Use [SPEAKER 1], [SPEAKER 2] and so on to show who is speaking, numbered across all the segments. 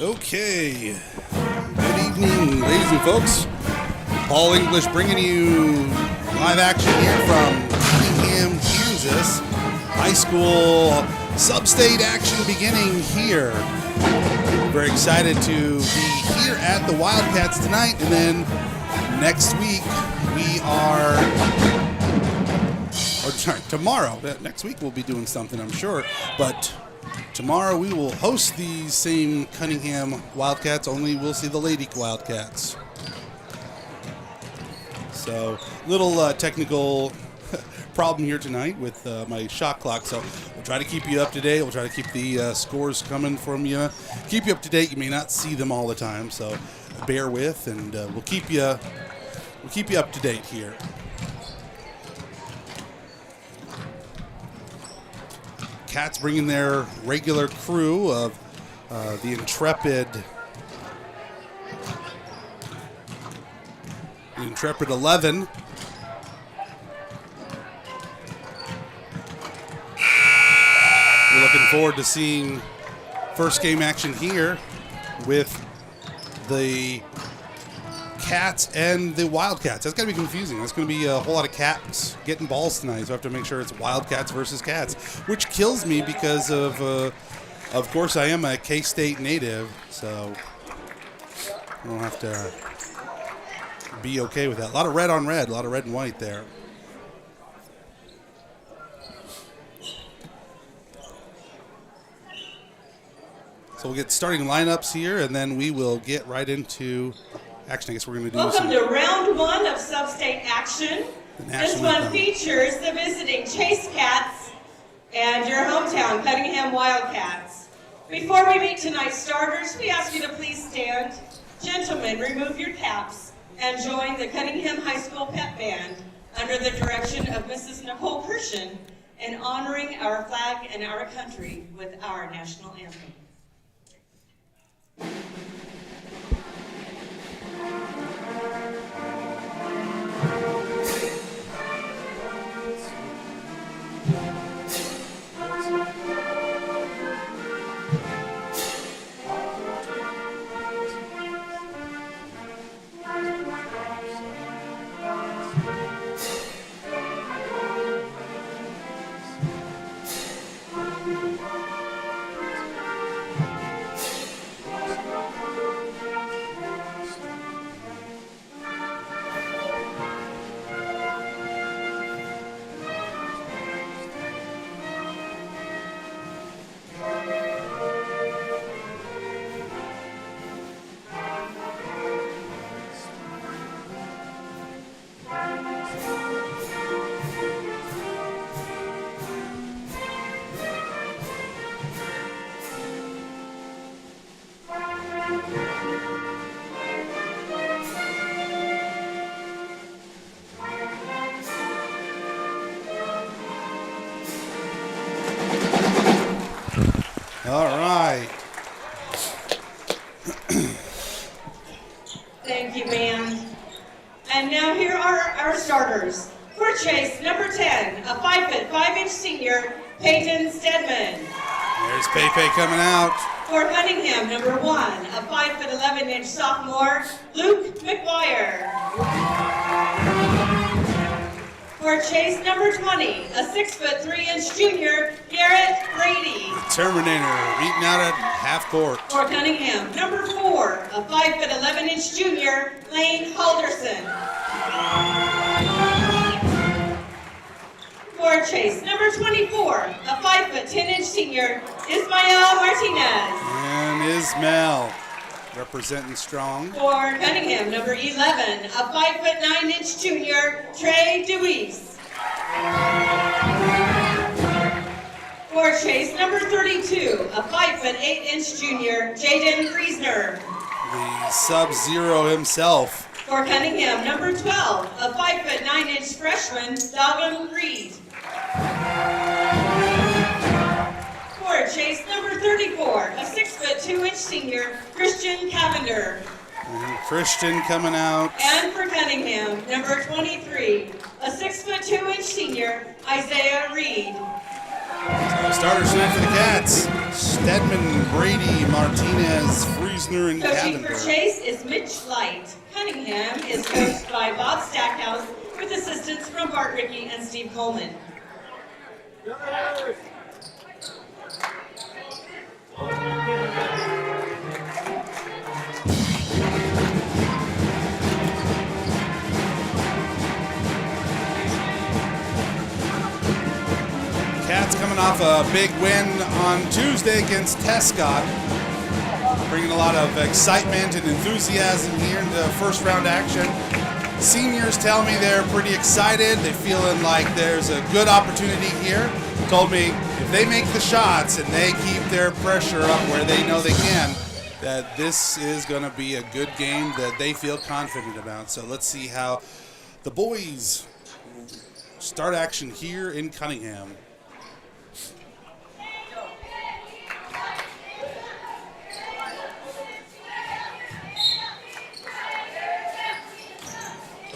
[SPEAKER 1] Okay, good evening, ladies and folks. Paul English bringing you live action here from Cunningham, Kansas. High school sub-state action beginning here. Very excited to be here at the Wildcats tonight, and then next week we are, tomorrow. Next week we'll be doing something, I'm sure, but tomorrow we will host these same Cunningham Wildcats, only we'll see the Lady Wildcats. So, little technical problem here tonight with my shot clock, so we'll try to keep you up to date. We'll try to keep the scores coming from you. Keep you up to date. You may not see them all the time, so bear with, and we'll keep you up to date here. Cats bringing their regular crew of the Intrepid 11. We're looking forward to seeing first game action here with the Cats and the Wildcats. That's going to be confusing. That's going to be a whole lot of Cats getting balls tonight, so I have to make sure it's Wildcats versus Cats, which kills me because of course, I am a K-State native, so I don't have to be okay with that. A lot of red on red, a lot of red and white there. So we'll get starting lineups here, and then we will get right into action. I guess we're going to do
[SPEAKER 2] Welcome to round one of sub-state action. This one features the visiting Chase Cats and your hometown Cunningham Wildcats. Before we meet tonight's starters, we ask you to please stand. Gentlemen, remove your caps and join the Cunningham High School Pep Band under the direction of Mrs. Nicole Pershin in honoring our flag and our country with our national anthem.
[SPEAKER 1] All right.
[SPEAKER 2] Thank you, ma'am. And now here are our starters. For Chase, number 10, a 5'5" senior, Peyton Stedman.
[SPEAKER 1] There's Pepe coming out.
[SPEAKER 2] For Cunningham, number 1, a 5'11" sophomore, Luke McGuire. For Chase, number 20, a 6'3" junior, Garrett Brady.
[SPEAKER 1] The Terminator beating out at half court.
[SPEAKER 2] For Cunningham, number 4, a 5'11" junior, Lane Halderson. For Chase, number 24, a 5'10" senior, Ismael Martinez.
[SPEAKER 1] And Ismael representing strong.
[SPEAKER 2] For Cunningham, number 11, a 5'9" junior, Trey DeWeese. For Chase, number 32, a 5'8" junior, Jaden Friesner.
[SPEAKER 1] The Sub-Zero himself.
[SPEAKER 2] For Cunningham, number 12, a 5'9" freshman, Dalvin Reed. For Chase, number 34, a 6'2" senior, Christian Cavender.
[SPEAKER 1] And Christian coming out.
[SPEAKER 2] And for Cunningham, number 23, a 6'2" senior, Isaiah Reed.
[SPEAKER 1] So starters tonight for the Cats: Stedman, Brady, Martinez, Friesner, and
[SPEAKER 2] Coaching
[SPEAKER 1] Cavender.
[SPEAKER 2] for Chase is Mitch Light. Cunningham is coached by Bob Stackhouse with assistance from Bart Rickey and Steve Coleman.
[SPEAKER 1] Cats coming off a big win on Tuesday against Tescott, bringing a lot of excitement and enthusiasm here into first round action. Seniors tell me they're pretty excited. They're feeling like there's a good opportunity here. Told me if they make the shots and they keep their pressure up where they know they can, that this is going to be a good game that they feel confident about. So let's see how the boys start action here in Cunningham.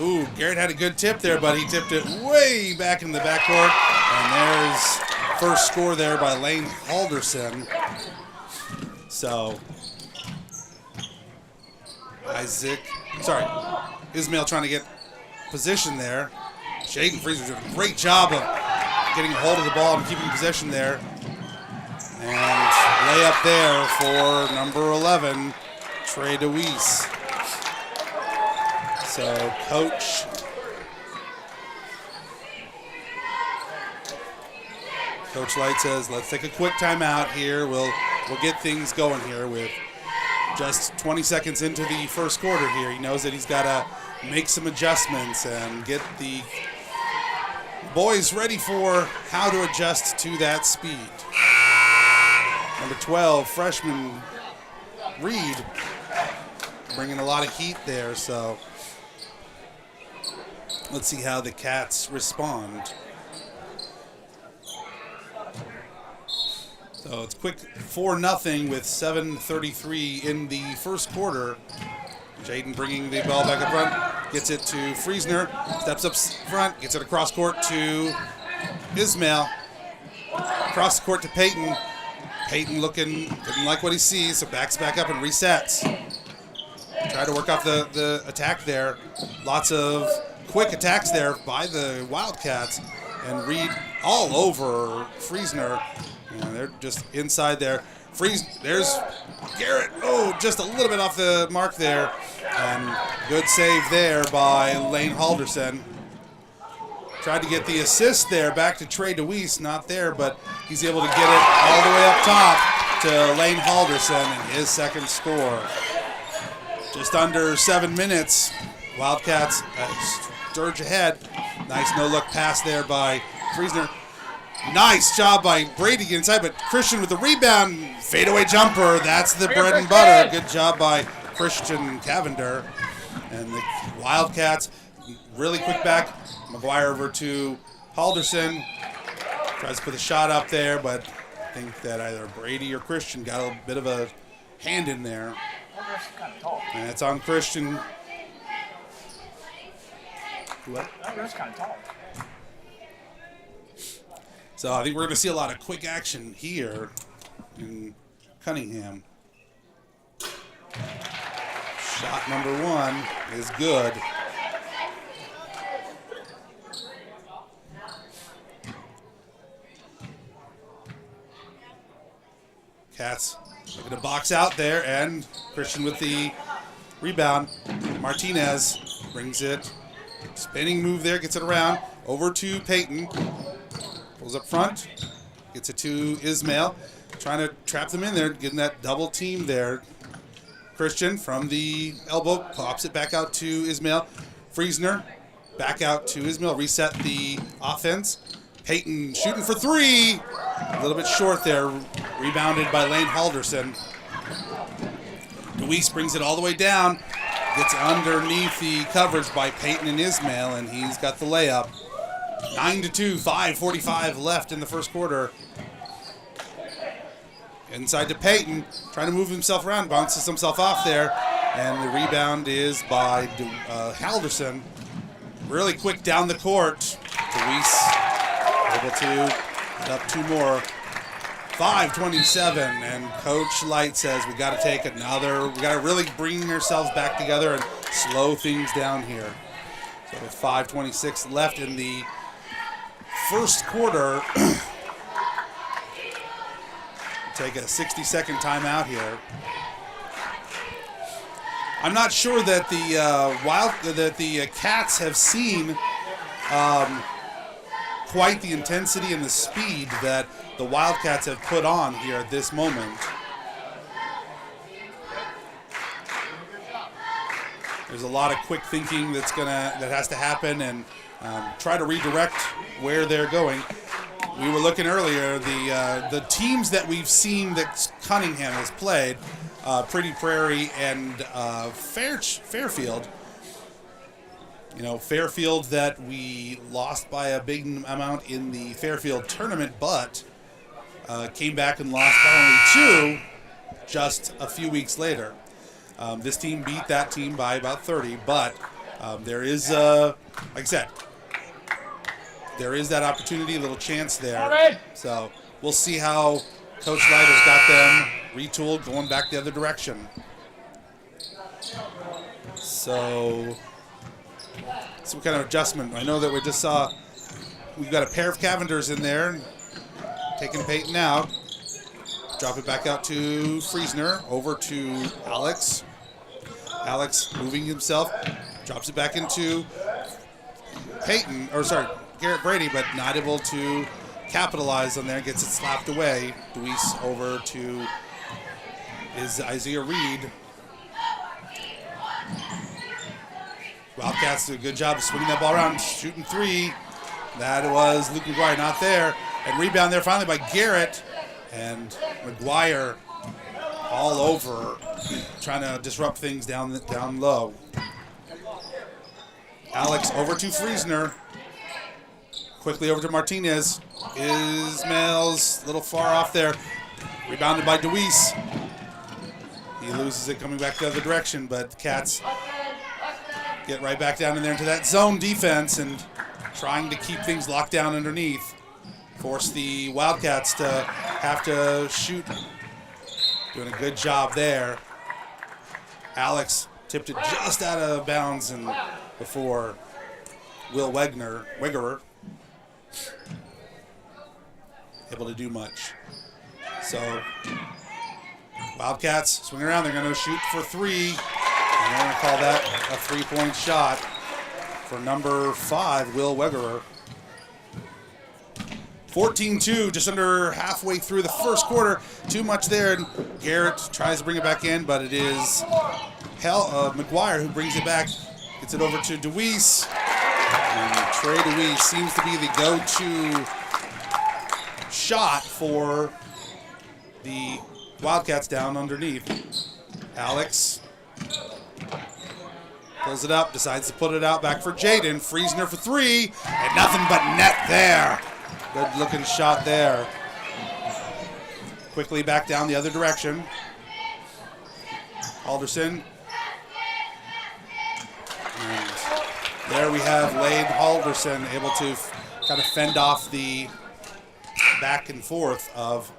[SPEAKER 1] Ooh, Garrett had a good tip there, but he tipped it way back in the backcourt. And there's first score there by Lane Halderson. So, Ismail trying to get position there. Shaden Friesner did a great job of getting a hold of the ball and keeping possession there. And layup there for number 11, Trey DeWeese. So, Coach Light says, let's take a quick timeout here. We'll get things going here with just 20 seconds into the first quarter here. He knows that he's got to make some adjustments and get the boys ready for how to adjust to that speed. Number 12, freshman Reed, bringing a lot of heat there, so let's see how the Cats respond. So it's quick 4-0 with 7:33 in the first quarter. Jaden bringing the ball back up front, gets it to Friesner, steps up front, gets it across court to Ismail. Across the court to Peyton. Peyton didn't like what he sees, so backs back up and resets. Try to work off the attack there. Lots of quick attacks there by the Wildcats, and Reed all over Friesner. They're just inside there. There's Garrett. Oh, just a little bit off the mark there. And good save there by Lane Halderson. Tried to get the assist there back to Trey DeWeese. Not there, but he's able to get it all the way up top to Lane Halderson and his second score. Just under 7 minutes. Wildcats surge ahead. Nice no-look pass there by Friesner. Nice job by Brady inside, but Christian with the rebound. Fadeaway jumper. That's the bread and butter. Good job by Christian Cavender. And the Wildcats, really quick back. McGuire over to Halderson. Tries to put the shot up there, but I think that either Brady or Christian got a bit of a hand in there. And it's on Christian. What?
[SPEAKER 3] That's kind of tall.
[SPEAKER 1] So I think we're going to see a lot of quick action here in Cunningham. Shot number 1 is good. Cats looking to box out there, and Christian with the rebound. Martinez brings it. Spinning move there, gets it around. Over to Peyton. Pulls up front. Gets it to Ismail. Trying to trap them in there, getting that double team there. Christian from the elbow pops it back out to Ismail. Friesner back out to Ismail. Reset the offense. Peyton shooting for 3. A little bit short there. Rebounded by Lane Halderson. Luis brings it all the way down. Gets underneath the coverage by Peyton and Ismail, and he's got the layup. 9-2, 5:45 left in the first quarter. Inside to Peyton, trying to move himself around, bounces himself off there, and the rebound is by Halderson. Really quick down the court. Luis able to Up 2 more. 5:27, and Coach Light says we got to take another. We got to really bring ourselves back together and slow things down here. So with 5:26 left in the first quarter, take a 60-second timeout here. I'm not sure that the Cats have seen quite the intensity and the speed that the Wildcats have put on here at this moment. There's a lot of quick thinking that has to happen, and try to redirect where they're going. We were looking earlier, the teams that we've seen that Cunningham has played, Pretty Prairie and Fairfield. You know, Fairfield that we lost by a big amount in the Fairfield tournament, but came back and lost by only 2 just a few weeks later. This team beat that team by about 30, but there is, like I said, there is that opportunity, a little chance there. So we'll see how Coach Light has got them retooled, going back the other direction. So some kind of adjustment. I know that we just saw we've got a pair of Cavenders in there, taking Peyton out. Drop it back out to Friesner, over to Alex. Alex moving himself, drops it back into Peyton, or sorry, Garrett Brady, but not able to capitalize on there, gets it slapped away. Deweese over to Isaiah Reed. Wildcats do a good job of swinging that ball around, shooting 3. That was Luke McGuire, not there. And rebound there finally by Garrett. And McGuire all over, trying to disrupt things down low. Alex over to Friesner. Quickly over to Martinez. Ismail's a little far off there. Rebounded by Deweese. He loses it coming back the other direction, but the Cats get right back down in there into that zone defense and trying to keep things locked down underneath. Force the Wildcats to have to shoot. Doing a good job there. Alex tipped it just out of bounds and before Will Wiggerer able to do much. So Wildcats swing around. They're going to shoot for 3. And they're going to call that a 3-point shot for number 5, Will Wiggerer. 14-2, just under halfway through the first quarter. Too much there. And Garrett tries to bring it back in, but it is McGuire who brings it back. Gets it over to Deweese. And Trey Deweese seems to be the go-to shot for the Wildcats down underneath. Alex pulls it up, decides to put it out back for Jaden. Friesner for 3, and nothing but net there. Good looking shot there. Quickly back down the other direction. Alderson. And there we have Lane Alderson able to kind of fend off the back and forth of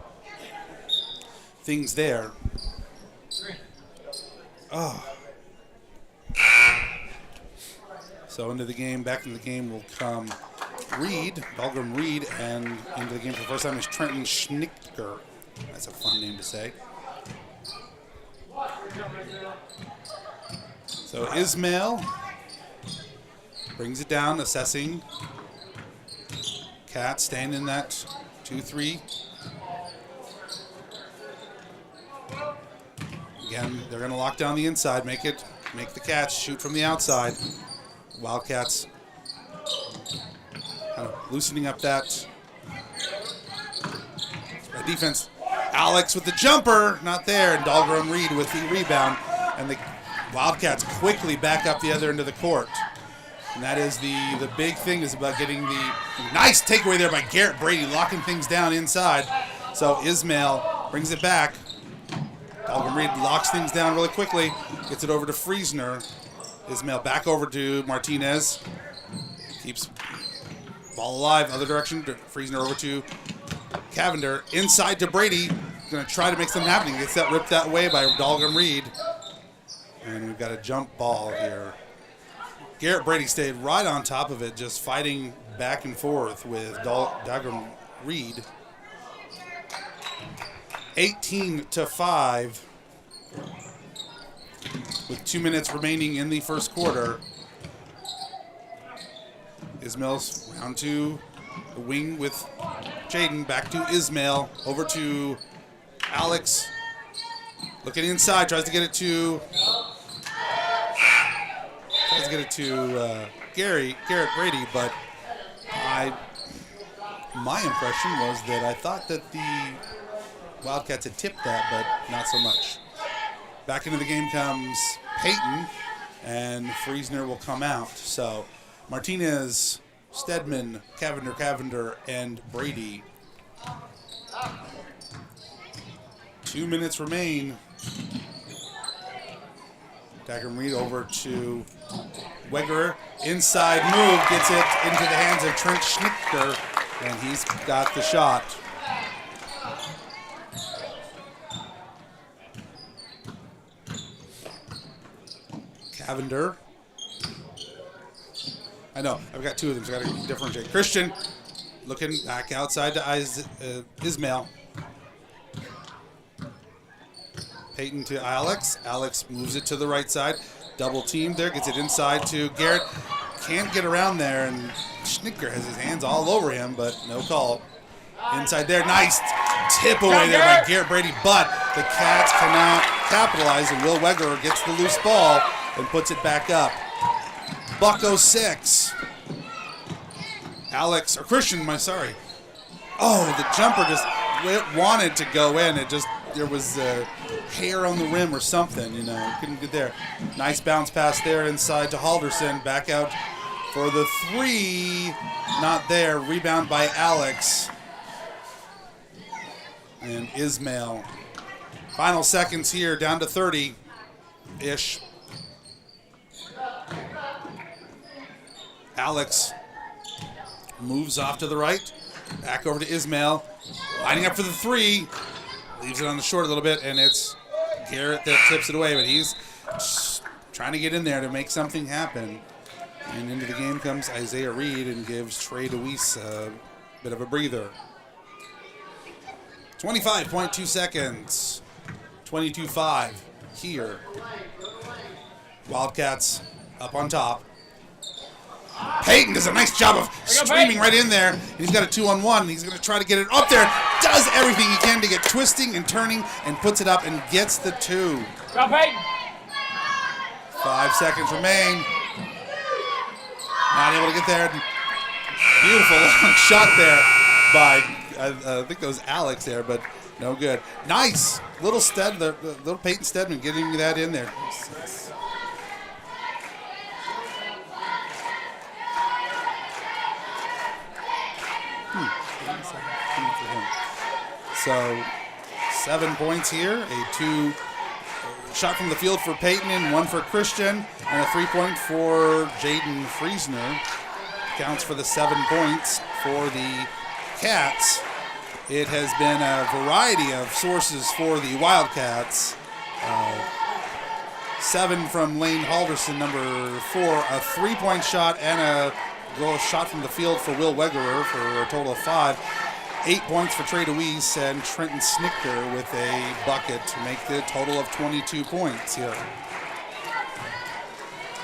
[SPEAKER 1] things there. Oh. So into the game, back into the game will come Reed, Dahlgren Reed, and into the game for the first time is Trenton Schnicker. That's a fun name to say. So Ismail brings it down, assessing. Cat staying in that 2-3. Again, they're going to lock down the inside, make the Cats shoot from the outside. Wildcats kind of loosening up that defense. Alex with the jumper, not there, and Dahlgren Reed with the rebound, and the Wildcats quickly back up the other end of the court. And that is the big thing, is about getting the nice takeaway there by Garrett Brady, locking things down inside. So Ismail brings it back. Dahlgren Reed locks things down really quickly, gets it over to Friesner. Ismail back over to Martinez. Keeps ball alive, other direction. Friesner over to Cavender inside to Brady. Going to try to make something happen. Gets that ripped that way by Dalgam Reed. And we've got a jump ball here. Garrett Brady stayed right on top of it, just fighting back and forth with Dalgam Reed. 18-5 with 2 minutes remaining in the first quarter. Ismail's round to the wing with Jaden. Back to Ismail. Over to Alex. Looking inside. Tries to get it to Garrett Brady, but my impression was that I thought that the Wildcats had tipped that, but not so much. Back into the game comes Peyton, and Friesner will come out. So Martinez, Stedman, Cavender, and Brady. 2 minutes remain. Dalgam Reed over to Wegerer. Inside move, gets it into the hands of Trent Schnicker, and he's got the shot. Cavender. I know, I've got two of them, so I've got to differentiate. Christian looking back outside to Ismail. Peyton to Alex. Alex moves it to the right side. Double team there, gets it inside to Garrett. Can't get around there, and Schnicker has his hands all over him, but no call. Inside there, nice tip away there by Garrett Brady, but the Cats cannot capitalize, and Will Wegerer gets the loose ball and puts it back up. Bucko 6. Alex, or Christian, sorry. Oh, the jumper just wanted to go in. It just, there was hair on the rim or something, you know, couldn't get there. Nice bounce pass there inside to Halderson. Back out for the three. Not there. Rebound by Alex. And Ismail. Final seconds here, down to 30-ish. Alex moves off to the right. Back over to Ismail. Lining up for the three. Leaves it on the short a little bit, and it's Garrett that tips it away, but he's trying to get in there to make something happen. And into the game comes Isaiah Reed and gives Trey DeWeese a bit of a breather. 25.2 seconds. 22-5 here. Wildcats up on top. Peyton does a nice job of streaming right in there. He's got a 2-on-1. He's going to try to get it up there. Does everything he can to get twisting and turning and puts it up and gets the 2.
[SPEAKER 3] Go Peyton.
[SPEAKER 1] 5 seconds remain. Not able to get there. Beautiful shot there by, I think that was Alex there, but no good. Nice. Little Peyton Stedman getting that in there. So 7 points here, a 2 shot from the field for Peyton and 1 for Christian, and a 3-point for Jaden Friesner. Counts for the 7 points for the Cats. It has been a variety of sources for the Wildcats. 7 from Lane Halderson, number 4, a 3-point shot and a goal shot from the field for Will Wegerer for a total of 5. 8 points for Trey DeWeese and Trenton Schnicker with a bucket to make the total of 22 points here.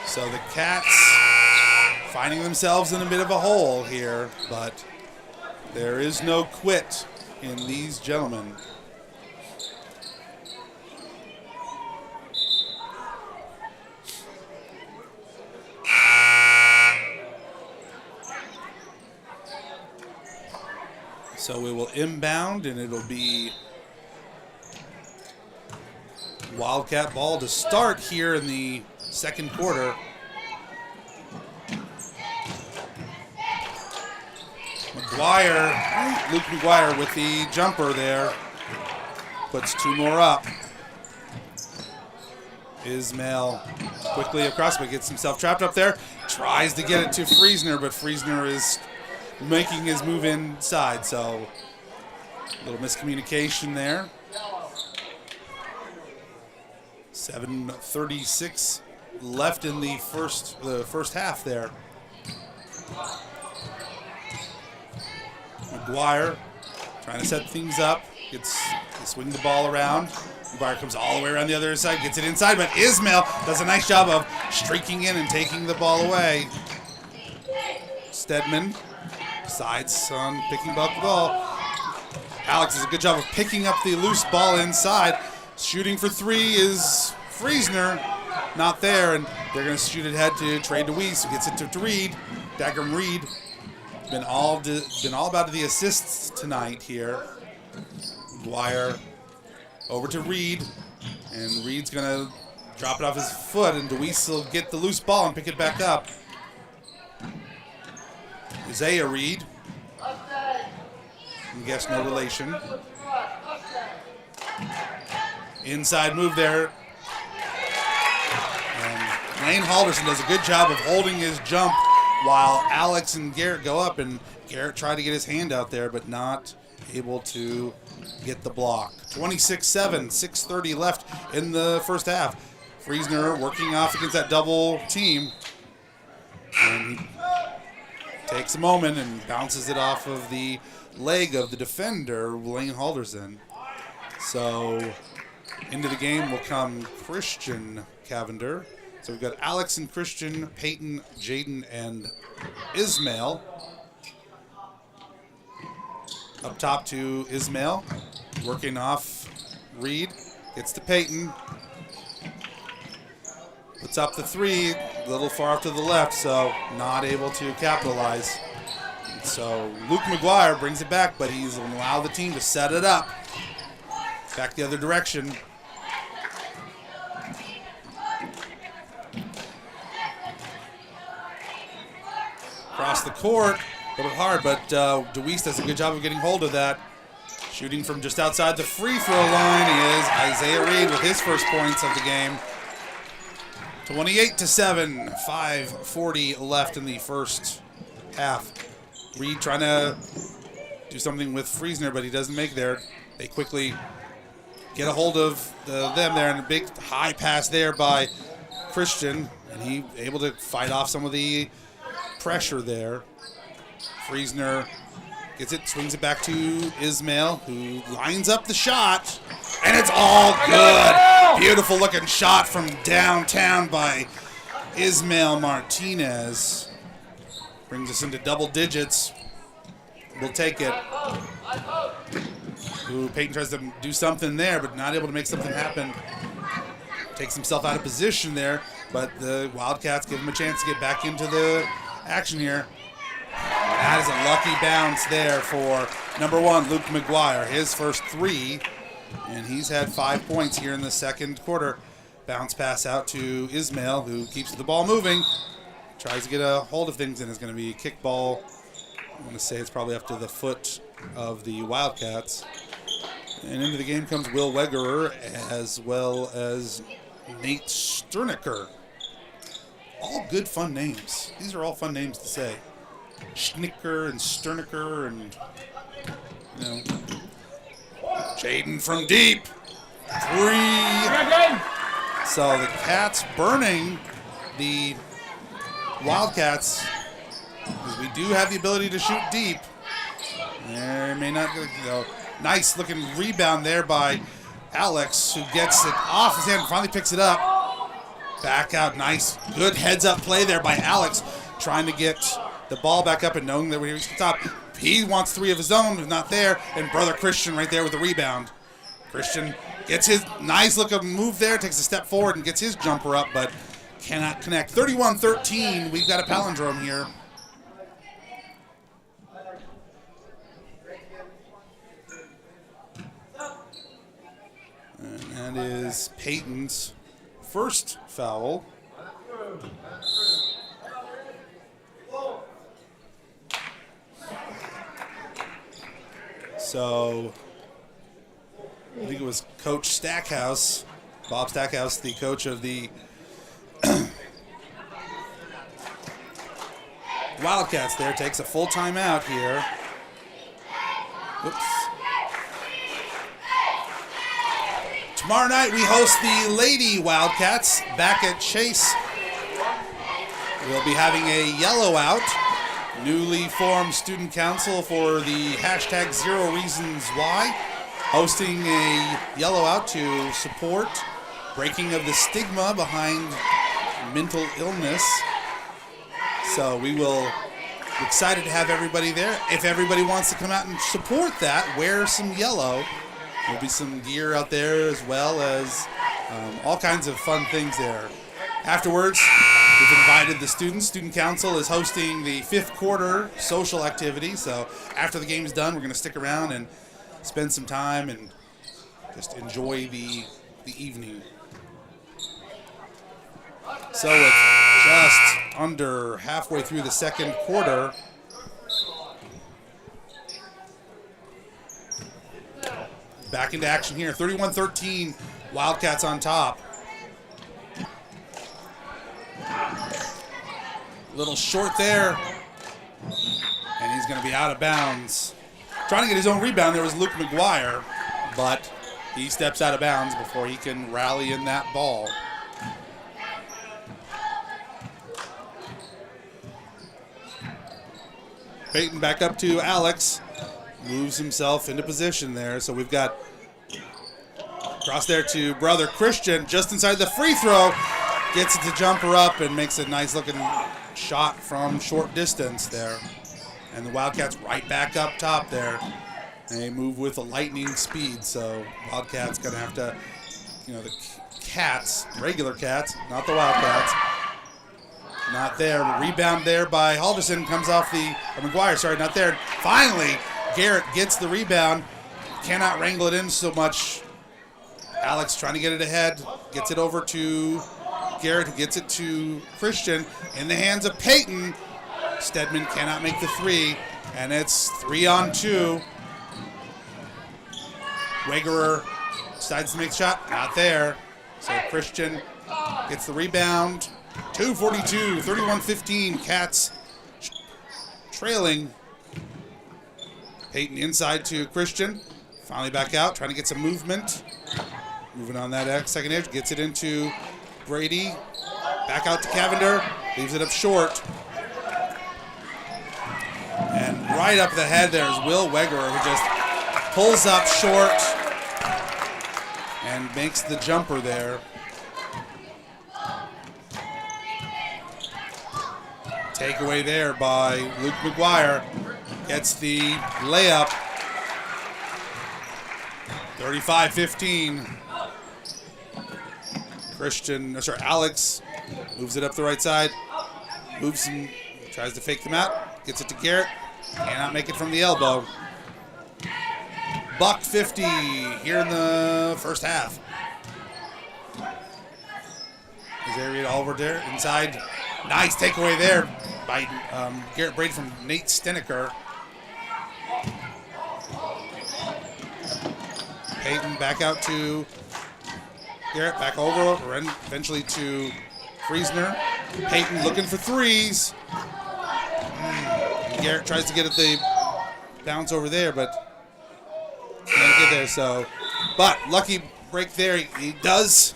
[SPEAKER 1] So the Cats finding themselves in a bit of a hole here, but there is no quit in these gentlemen. So we will inbound, and it'll be Wildcat ball to start here in the second quarter. Luke McGuire with the jumper there. Puts 2 more up. Ismail quickly across, but gets himself trapped up there. Tries to get it to Friesner, but Friesner is making his move inside, so A little miscommunication there. 7:36 left in the first half there. McGuire trying to set things up. Swing the ball around. McGuire comes all the way around the other side, gets it inside, but Ismail does a nice job of streaking in and taking the ball away. Stedman decides on picking up the ball. Alex does a good job of picking up the loose ball inside. Shooting for three is Friesner. Not there, and they're going to shoot it ahead to Trey DeWeese, who gets it to Reed. Dagram Reed. Been all about the assists tonight here. McGuire over to Reed, and Reed's going to drop it off his foot, and DeWeese will get the loose ball and pick it back up. Isaiah Reed. I guess no relation. Inside move there. And Lane Halderson does a good job of holding his jump while Alex and Garrett go up, and Garrett tried to get his hand out there, but not able to get the block. 26-7, 6:30 left in the first half. Friesner working off against that double team. And he takes a moment and bounces it off of the leg of the defender, Lane Halderson. So into the game will come Christian Cavender. So we've got Alex and Christian, Peyton, Jaden, and Ismail. Up top to Ismail, working off Reed, gets to Peyton. Puts up the three, a little far off to the left, so not able to capitalize. So Luke McGuire brings it back, but he's going to allow the team to set it up. Back the other direction. Across the court, a little hard, but DeWeese does a good job of getting hold of that. Shooting from just outside the free throw line is Isaiah Reed with his first points of the game. 28-7, 5:40 left in the first half. Reed trying to do something with Friesner, but he doesn't make there. They quickly get a hold of them there, and a big high pass there by Christian, and he able to fight off some of the pressure there. Friesner gets it, swings it back to Ismail, who lines up the shot, and it's all good. Beautiful looking shot from downtown by Ismail Martinez. Brings us into double digits. We'll take it. Ooh, Peyton tries to do something there, but not able to make something happen. Takes himself out of position there, but the Wildcats give him a chance to get back into the action here. That is a lucky bounce there for number one, Luke McGuire. His first three, and he's had 5 points here in the second quarter. Bounce pass out to Ismail, who keeps the ball moving. Tries to get a hold of things, and it's going to be a kick ball. I want to say it's probably up to the foot of the Wildcats. And into the game comes Will Wegerer, as well as Nate Sternicker. All good, fun names. These are all fun names to say. Schnicker and Sternicker and, you know. Jaden from deep. Three. So the Cats burning the Wildcats, because we do have the ability to shoot deep. There may not go. Nice looking rebound there by Alex, who gets it off his hand and finally picks it up. Back out, nice, good heads up play there by Alex, trying to get the ball back up and knowing that when he reaches the top, he wants three of his own, who's not there, and brother Christian right there with the rebound. Christian gets his nice looking move there, takes a step forward and gets his jumper up, but cannot connect. 31-13, we've got a palindrome here. And that is Peyton's first foul. So I think it was Coach Stackhouse, Bob Stackhouse, the coach of the Wildcats there, takes a full timeout here. Oops. Tomorrow night we host the Lady Wildcats back at Chase. We'll be having a yellow out. Newly formed student council for the hashtag 0 Reasons Why, hosting a yellow out to support breaking of the stigma behind mental illness. So we will be excited to have everybody there. If everybody wants to come out and support that, wear some yellow. There'll be some gear out there as well as all kinds of fun things there. Afterwards, we've invited the students. Student Council is hosting the 5th quarter social activity. So after the game's done, we're going to stick around and spend some time and just enjoy the evening. So it's just under halfway through the 2nd quarter. Back into action here. 31-13, Wildcats on top. A little short there. And he's going to be out of bounds. Trying to get his own rebound there was Luke McGuire, but he steps out of bounds before he can rally in that ball. Peyton back up to Alex. Moves himself into position there. So we've got cross there to brother Christian just inside the free throw. Gets it to jumper up and makes a nice looking shot from short distance there. And the Wildcats right back up top there. They move with a lightning speed. So Wildcats going to have to, the Cats, regular Cats, not the Wildcats. Not there. Rebound there by Halderson. Comes off McGuire, sorry, not there. Finally, Garrett gets the rebound. Cannot wrangle it in so much. Alex trying to get it ahead. Gets it over to Garrett, who gets it to Christian. In the hands of Peyton. Stedman cannot make the three. And it's 3-on-2. Wegerer decides to make the shot. Not there. So Christian gets the rebound. 2:42, 31-15, Cats trailing. Peyton inside to Christian. Finally back out, trying to get some movement. Moving on that second edge, gets it into Brady. Back out to Cavender, leaves it up short. And right up the head there is Will Wegerer, who just pulls up short and makes the jumper there. Takeaway there by Luke McGuire. Gets the layup. 35-15. Alex moves it up the right side. Moves him, tries to fake them out. Gets it to Garrett. Cannot make it from the elbow. Buck 50 here in the first half. Is Oliver there inside? Nice takeaway there by Garrett Brady from Nate Steneker. Peyton back out to Garrett, back over, and eventually to Friesner. Peyton looking for threes. Garrett tries to get at the bounce over there, but can't get there. But lucky break there. He does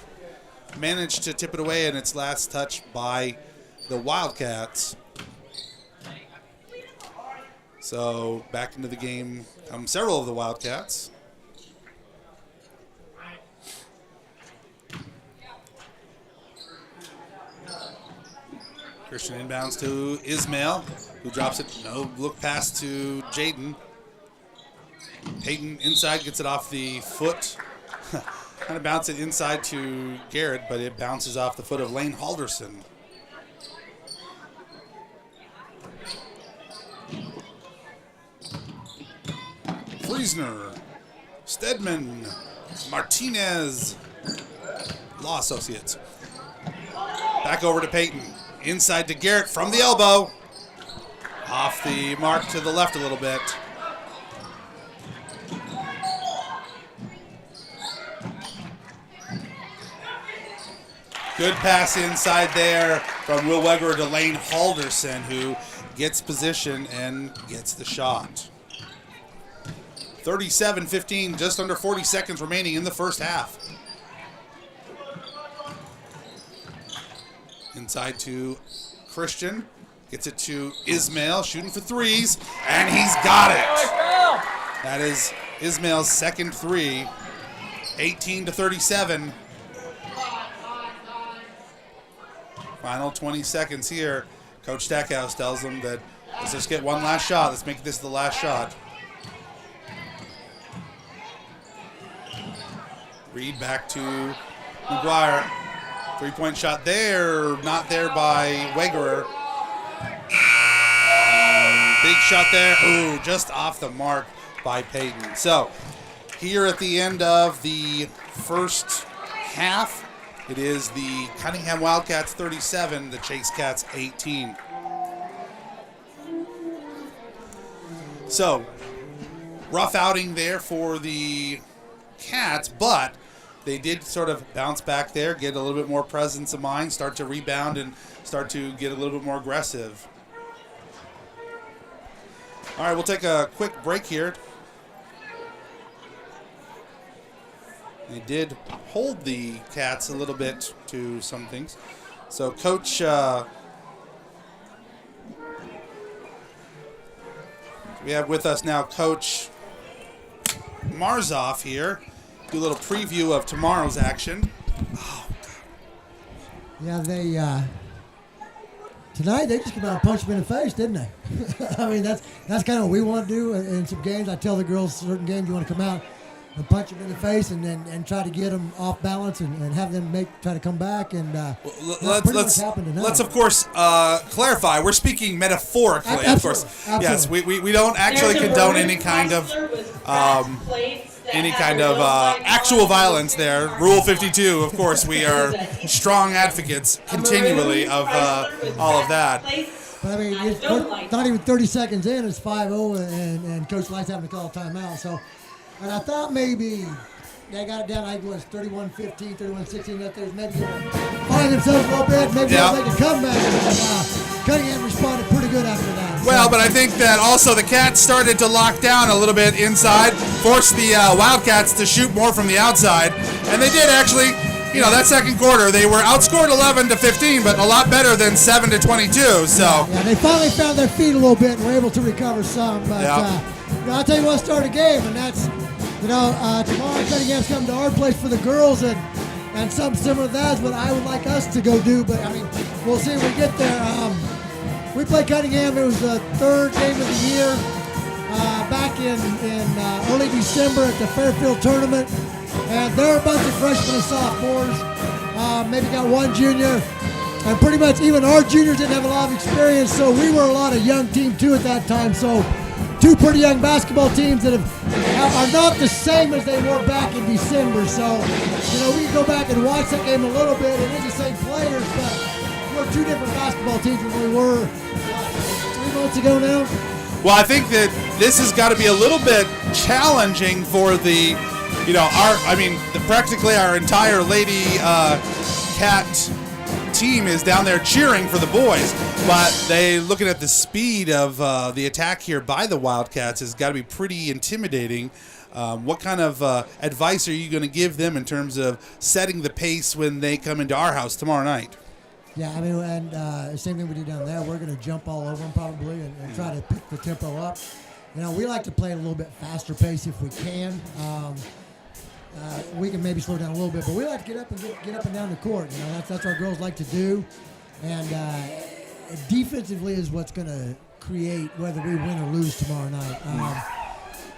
[SPEAKER 1] manage to tip it away, and it's last touch by the Wildcats. So back into the game come several of the Wildcats. Christian inbounds to Ismail, who drops it. No look pass to Jaden. Peyton inside, gets it off the foot. Kind of bounce it inside to Garrett, but it bounces off the foot of Lane Halderson. Friesner, Stedman, Martinez, Law Associates. Back over to Peyton. Inside to Garrett from the elbow. Off the mark to the left a little bit. Good pass inside there from Will Wegerer to Lane Halderson, who gets position and gets the shot. 37-15, just under 40 seconds remaining in the first half. Inside to Christian. Gets it to Ismail, shooting for threes, and he's got it. That is Ismail's second three, 18-37. Final 20 seconds here. Coach Stackhouse tells them that let's just get one last shot. Let's make this the last shot. Reed back to McGuire. Three-point shot there, not there by Wegerer. Big shot there. Ooh, just off the mark by Payton. So here at the end of the first half, it is the Cunningham Wildcats 37, the Chase Cats 18. So rough outing there for the Cats, but they did sort of bounce back there, get a little bit more presence of mind, start to rebound, and start to get a little bit more aggressive. All right, we'll take a quick break here. They did hold the Cats a little bit to some things. So Coach we have with us now Coach Marzoff here. Do a little preview of tomorrow's action. Oh, God.
[SPEAKER 3] Yeah, tonight they just came out and punched them in the face, didn't they? I mean, that's kind of what we want to do in some games. I tell the girls certain games you want to come out and punch them in the face and try to get them off balance and have them try to come back. And
[SPEAKER 1] let's of course clarify. We're speaking metaphorically, of course.
[SPEAKER 3] Absolutely.
[SPEAKER 1] Yes, we don't actually condone any kind of actual violence there. Rule 52, of course, we are strong advocates continually of all of that.
[SPEAKER 3] But I mean, it's not even 30 seconds in, it's 5-0, and Coach Light's having to call a timeout. So, and I thought maybe they got it down, I think it was 31-15, 31-16, that there's maybe find themselves a little bit, maybe they'll make a comeback. And Cunningham responded pretty good after that.
[SPEAKER 1] Well, but I think that also the Cats started to lock down a little bit inside, forced the Wildcats to shoot more from the outside, and they did actually. You know, that second quarter, they were outscored 11-15, but a lot better than 7-22. So
[SPEAKER 3] yeah, they finally found their feet a little bit and were able to recover some. But I'll tell you what, start a game, and that's tomorrow Cunningham's coming to our place for the girls, and something similar to that is what I would like us to go do. But I mean, we'll see when we get there. We played Cunningham. It was the third game of the year back in early December at the Fairfield tournament. And they're a bunch of freshmen and sophomores. Maybe got one junior. And pretty much even our juniors didn't have a lot of experience, so we were a lot of young team too at that time. So two pretty young basketball teams that are not the same as they were back in December. So, we can go back and watch that game a little bit. It is the same players, but we're two different basketball teams than we were 3 months ago now.
[SPEAKER 1] Well, I think that this has got to be a little bit challenging for the practically our entire Lady Cat team is down there cheering for the boys, but looking at the speed of the attack here by the Wildcats has got to be pretty intimidating. What kind of advice are you going to give them in terms of setting the pace when they come into our house tomorrow night?
[SPEAKER 3] Yeah, I mean, and the same thing we do down there. We're going to jump all over them probably and try to pick the tempo up. We like to play at a little bit faster pace if we can. We can maybe slow down a little bit, but we like to get up and down the court. That's what our girls like to do, and defensively is what's going to create whether we win or lose tomorrow night.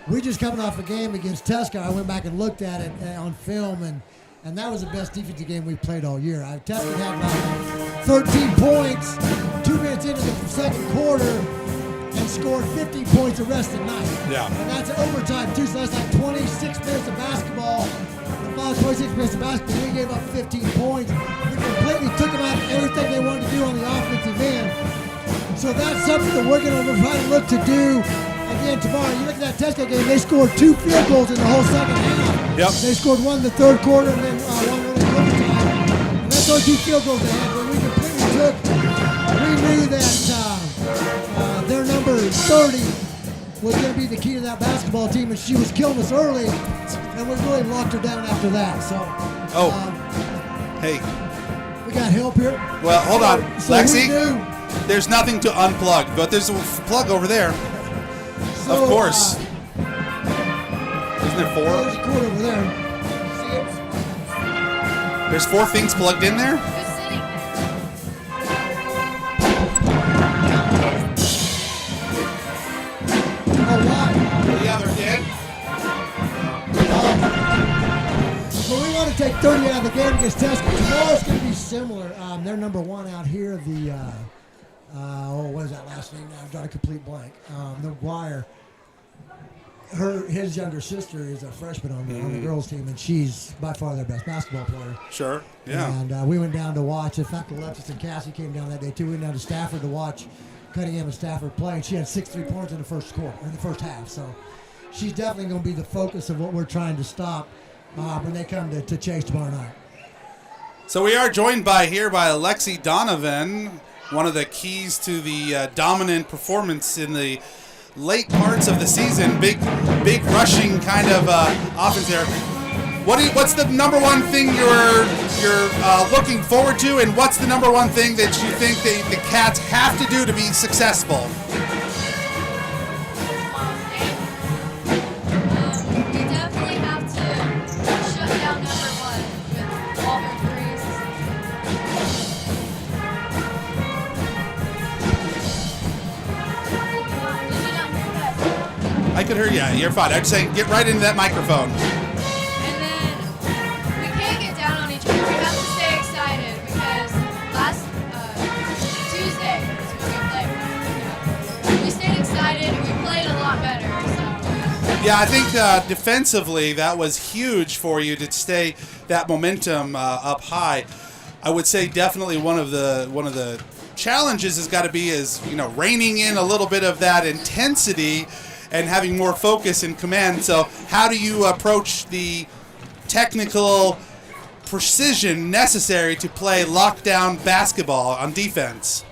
[SPEAKER 3] We just coming off a game against Tusker. I went back and looked at it on film, and that was the best defensive game we've played all year. Tusker had like 13 points 2 minutes into the second quarter and scored 15 points the rest of the night.
[SPEAKER 1] Yeah.
[SPEAKER 3] And that's overtime, too, so that's like 26 minutes of basketball. The following 26 minutes of basketball, we gave up 15 points. We completely took them out of everything they wanted to do on the offensive end. So that's something that we're going to try to look to do again tomorrow. You look at that Tesco game, they scored 2 field goals in the whole second half.
[SPEAKER 1] Yep.
[SPEAKER 3] They scored one in the third quarter and then one early in overtime. And that's those 2 field goals they had, but we completely we knew that their number 30 was going to be the key to that basketball team, and she was killing us early, and we really locked her down after that. So,
[SPEAKER 1] hey,
[SPEAKER 3] we got help here.
[SPEAKER 1] Well, hold on.
[SPEAKER 3] So
[SPEAKER 1] Lexi, there's nothing to unplug, but there's a plug over there.
[SPEAKER 3] So,
[SPEAKER 1] of course. Isn't there 4?
[SPEAKER 3] There's a cord over there.
[SPEAKER 1] There's 4 things plugged in there? Yeah, they're dead.
[SPEAKER 3] So we want to take 30 out of the game against Tesco. Tomorrow's going to be similar. They're number 1 out here. The what is that last name now? I've got a complete blank. The Wire. His younger sister is a freshman on the girls' team, and she's by far their best basketball player.
[SPEAKER 1] Sure, yeah.
[SPEAKER 3] And we went down to watch. In fact, Alexis and Cassie came down that day too. We went down to Stafford to watch Cunningham and Stafford play, and she had 6 3-pointers in the first half. So she's definitely going to be the focus of what we're trying to stop when they come to Chase tomorrow night.
[SPEAKER 1] So we are joined by Lexi Donovan, one of the keys to the dominant performance in the late parts of the season. Big rushing kind of offense there. What's the number one thing you're looking forward to, and what's the number one thing that you think the Cats have to do to be successful?
[SPEAKER 4] We definitely have to shut down number 1 with all their threes. Did you not hear that?
[SPEAKER 1] I could hear you. You're fine. I'm just saying, get right into that microphone.
[SPEAKER 4] And then we can't get down on each other. We have to stay excited because last Tuesday is when we played. We stayed excited and we played a lot better. So.
[SPEAKER 1] Yeah, I think defensively that was huge for you to stay that momentum up high. I would say definitely one of the challenges has got to be reining in a little bit of that intensity and having more focus and command. So how do you approach the technical precision necessary to play lockdown basketball on defense?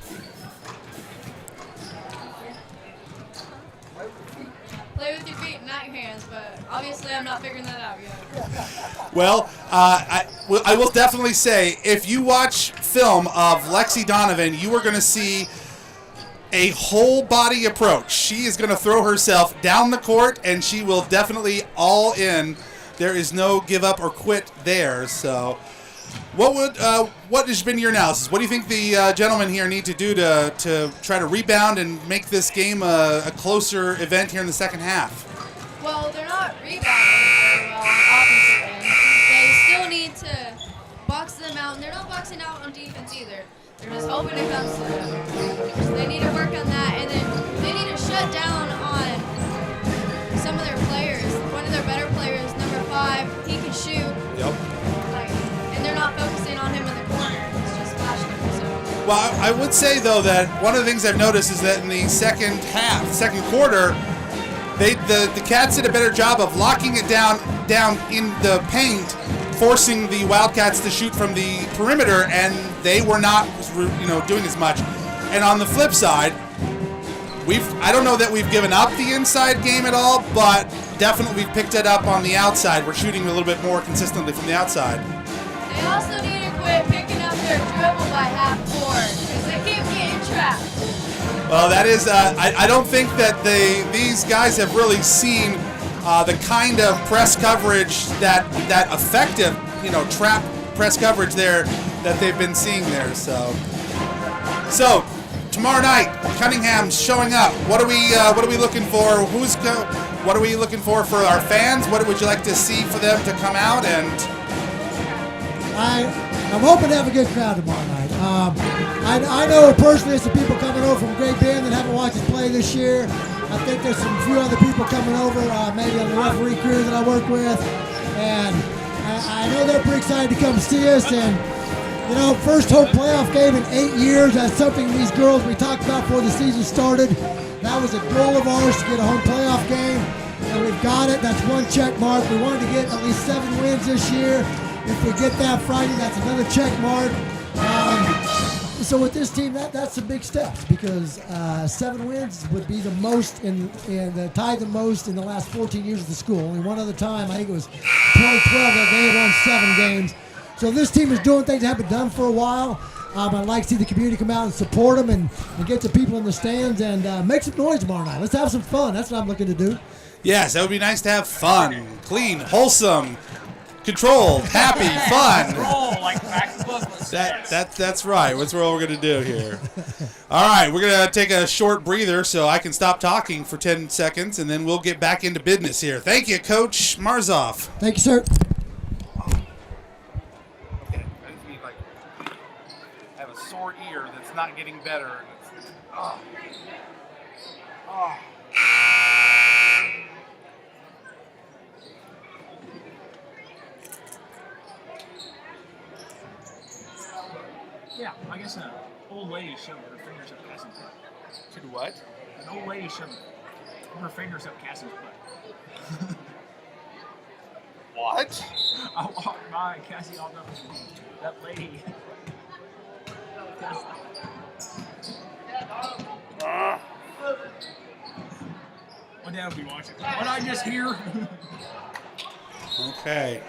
[SPEAKER 4] Play with your feet, not your hands, but obviously I'm not figuring that out yet.
[SPEAKER 1] Well, I will definitely say, if you watch film of Lexi Donovan, you are going to see a whole body approach. She is going to throw herself down the court, and she will definitely all in. There is no give up or quit there. So what has been your analysis? What do you think the gentlemen here need to do to try to rebound and make this game a closer event here in the second half?
[SPEAKER 4] Well, they're not rebounding very well on offensive end. They still need to box them out, and they're not boxing out on defense either. They're just hoping it comes to them. So they need to work on that, and then they need to shut down on some of their players. One of their better players, number 5, he can shoot.
[SPEAKER 1] Yep.
[SPEAKER 4] And they're not focusing on him in the corner. It's just flashing him. So.
[SPEAKER 1] Well, I would say, though, that one of the things I've noticed is that in the second quarter, the Cats did a better job of locking it down in the paint, forcing the Wildcats to shoot from the perimeter, and they were not doing as much. And on the flip side, I don't know that we've given up the inside game at all, but definitely we've picked it up on the outside. We're shooting a little bit more consistently from the outside.
[SPEAKER 4] They also need to quit picking up their dribble by half court because they keep getting trapped.
[SPEAKER 1] Well, that is, I don't think that these guys have really seen the kind of press coverage that effective, trap press coverage there that they've been seeing there. So tomorrow night, Cunningham's showing up. What are we looking for? What are we looking for our fans? What would you like to see for them to come out? And
[SPEAKER 3] I'm hoping to have a good crowd tomorrow night. I know personally some people coming over from Great Bend that haven't watched us play this year. I think there's some few other people coming over, maybe on the referee crew that I work with, and I know they're pretty excited to come see us. And first home playoff game in 8 years. That's something these girls we talked about before the season started. That was a goal of ours to get a home playoff game, and we've got it. That's one check mark. We wanted to get at least 7 wins this year. If we get that Friday, that's another check mark. So with this team, that's some big steps because 7 wins would be the most tie the most in the last 14 years of the school. Only one other time, I think it was 2012, that they had won 7 games. So this team is doing things they haven't done for a while. I'd like to see the community come out and support them and get the people in the stands and make some noise tomorrow night. Let's have some fun. That's what I'm looking to do.
[SPEAKER 1] Yes, that would be nice to have fun, clean, wholesome, controlled, happy, fun.
[SPEAKER 5] Roll like back to book.
[SPEAKER 1] That's right. That's what we're going to do here. All right, we're going to take a short breather so I can stop talking for 10 seconds, and then we'll get back into business here. Thank you, Coach Marzoff.
[SPEAKER 3] Thank you, sir.
[SPEAKER 1] Okay, I just need, I have a sore ear that's not getting better.
[SPEAKER 5] Yeah, I guess an old lady shoved her fingers up Cassie's butt.
[SPEAKER 1] To do what?
[SPEAKER 5] An old lady shoved her fingers up Cassie's butt.
[SPEAKER 1] What?
[SPEAKER 5] I walked by, Cassie all up that lady. My dad will be watching. What did I just hear?
[SPEAKER 1] Okay.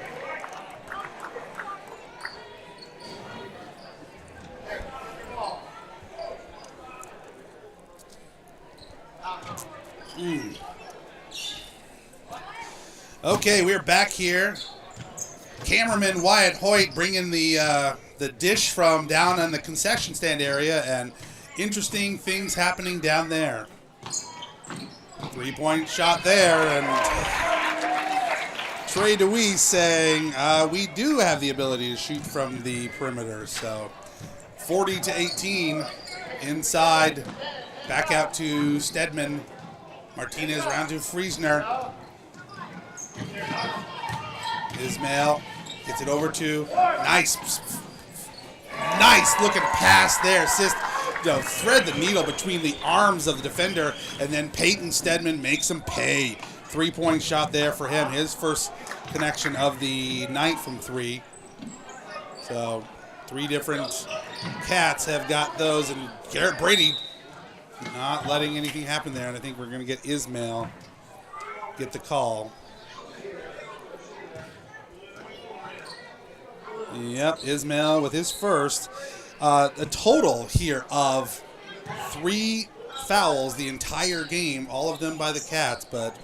[SPEAKER 1] Okay, we're back here. Cameraman Wyatt Hoyt bringing the dish from down in the concession stand area, and interesting things happening down there. 3-point shot there, and Trey DeWeese saying we do have the ability to shoot from the perimeter. So 40-18 inside, back out to Stedman. Martinez round to Friesner. Ismail gets it over to nice looking pass there. Assist, thread the needle between the arms of the defender, and then Peyton Stedman makes him pay. 3-point shot there for him. His first connection of the night from 3. So 3 different Cats have got those, and Garrett Brady not letting anything happen there, and I think we're going to get Ismail get the call. Yep, Ismail with his first. A total here of 3 fouls the entire game, all of them by the Cats, but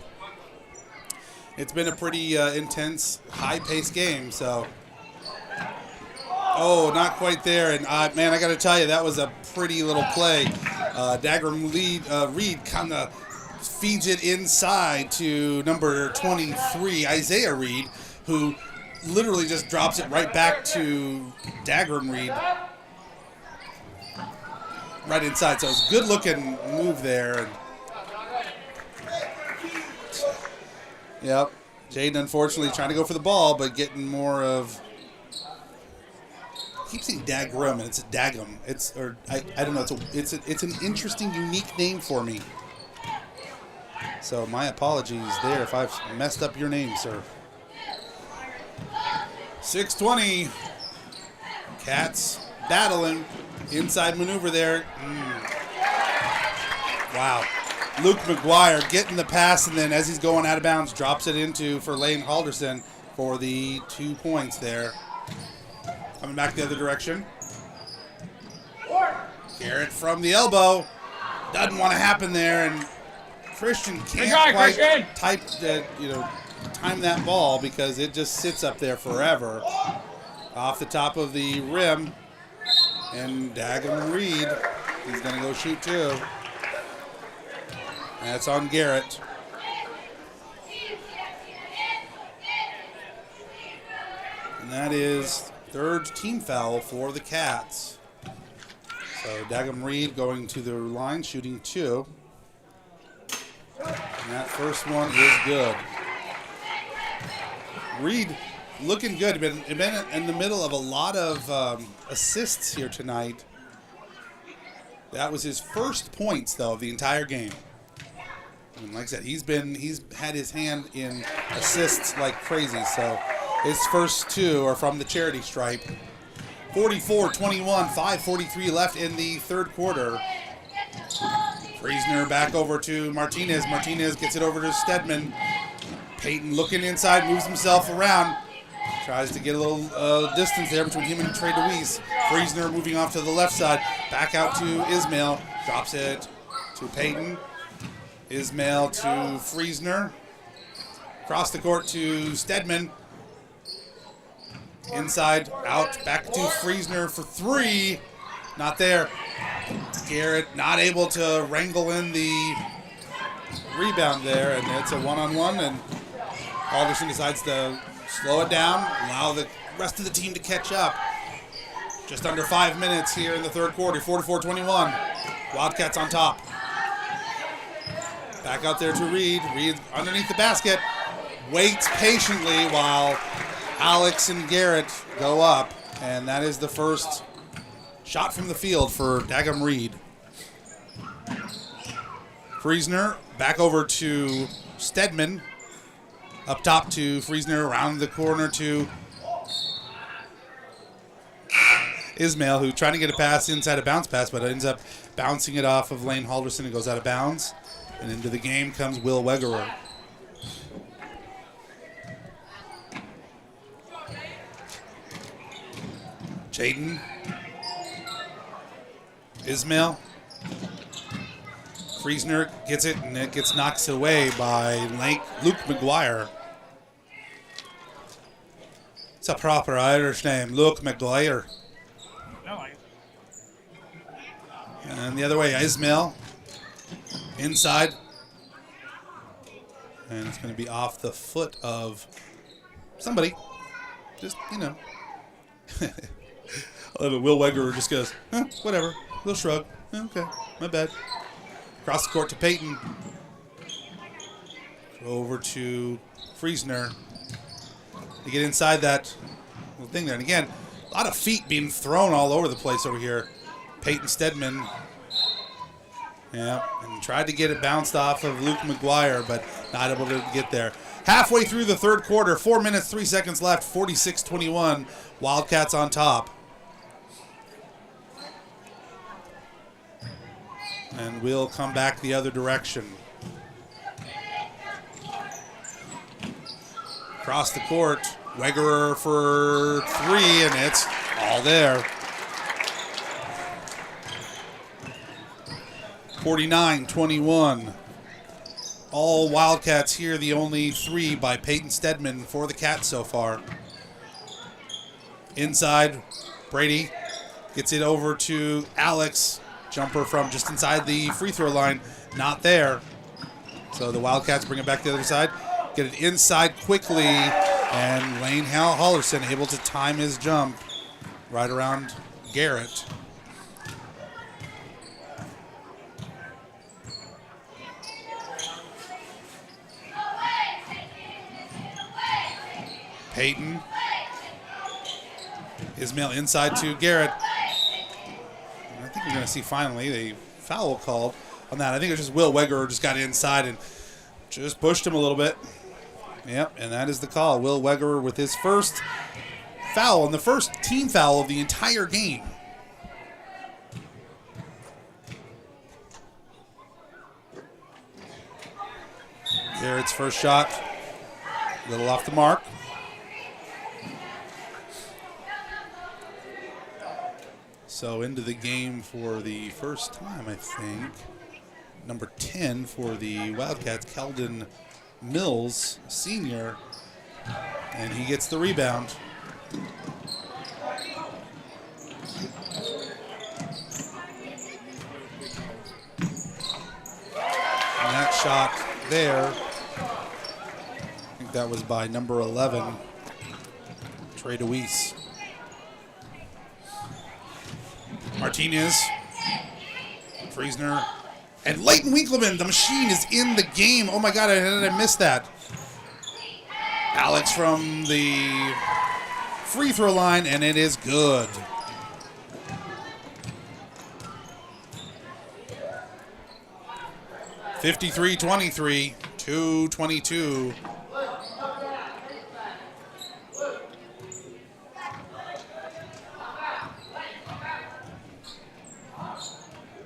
[SPEAKER 1] it's been a pretty intense, high-paced game, so. Oh, not quite there, and man, I got to tell you, that was a pretty little play. Dagram Reed kind of feeds it inside to number 23, Isaiah Reed, who literally just drops it right back to Dagram Reed. Right inside, so it's a good-looking move there. Yep, Jaden unfortunately trying to go for the ball, but getting more of. I keep saying Dagram, and it's Dagum. I don't know. It's an interesting, unique name for me. So my apologies there if I've messed up your name, sir. 6:20. Cats battling. Inside maneuver there. Wow. Luke McGuire getting the pass, and then as he's going out of bounds, drops it into for Lane Halderson for the 2 points there. Coming back the other direction. Garrett from the elbow. Doesn't want to happen there, and Christian can't time that ball because it just sits up there forever. Off the top of the rim. And Dagan Reed is going to go shoot too. That's on Garrett. And that is third team foul for the Cats. So Dagan Reed going to the line, shooting 2. And that first one is good. Reed looking good. Been in the middle of a lot of assists here tonight. That was his first points, though, of the entire game. And like I said, he's had his hand in assists like crazy. So his first 2 are from the charity stripe. 44-21, 5:43 left in the third quarter. Friesner back over to Martinez. Martinez gets it over to Stedman. Peyton looking inside, moves himself around. Tries to get a little distance there between him and Trey DeWeese. Friesner moving off to the left side. Back out to Ismail. Drops it to Peyton. Ismail to Friesner. Across the court to Stedman. Inside, out, back to Friesner for three. Not there. Garrett not able to wrangle in the rebound there, and it's a one-on-one, and Alderson decides to slow it down, allow the rest of the team to catch up. Just under 5 minutes here in the third quarter, 44-21. Wildcats on top. Back out there to Reed. Reed underneath the basket. Waits patiently while Alex and Garrett go up, and that is the first shot from the field for Dagum Reed. Friesner back over to Stedman. Up top to Friesner, around the corner to Ismail, who trying to get a pass inside a bounce pass, but ends up bouncing it off of Lane Halderson and goes out of bounds. And into the game comes Will Wegerer. Jaden. Ismail. Friesner gets it, and it gets knocked away by Luke McGuire. It's a proper Irish name, Luke McGuire. And the other way, Ismail. Inside. And it's going to be off the foot of somebody. Just, you know. I love it. Will Wegerer just goes, whatever. Little shrug. Okay, my bad. Across the court to Peyton. Over to Friesner. To get inside that little thing there. And again, a lot of feet being thrown all over the place over here. Peyton Stedman. Yeah, and tried to get it bounced off of Luke McGuire, but not able to get there. Halfway through the third quarter, 4 minutes, 3 seconds left, 46-21. Wildcats on top. And we'll come back the other direction. Across the court, Wegerer for three, and it's all there. 49-21. All Wildcats here, the only three by Peyton Stedman for the Cats so far. Inside, Brady gets it over to Alex. Jumper from just inside the free throw line, not there. So the Wildcats bring it back to the other side. Get it inside quickly, and Lane Hallerson able to time his jump right around Garrett. Peyton. Ismail inside to Garrett. And I think we're going to see finally a foul called on that. I think it was just Will Wegerer just got inside and just pushed him a little bit. Yep, and that is the call. Will Wegerer with his first foul and the first team foul of the entire game. Garrett's first shot, a little off the mark. So into the game for the first time, I think. Number 10 for the Wildcats, Keldon Mills, senior. And he gets the rebound. And that shot there, I think that was by number 11, Trey DeWeese. Martinez, Friesner, and Leighton Winkleman, the machine, is in the game. Oh my God, I missed that. Alex from the free throw line, and it is good. (53-23), 2:22.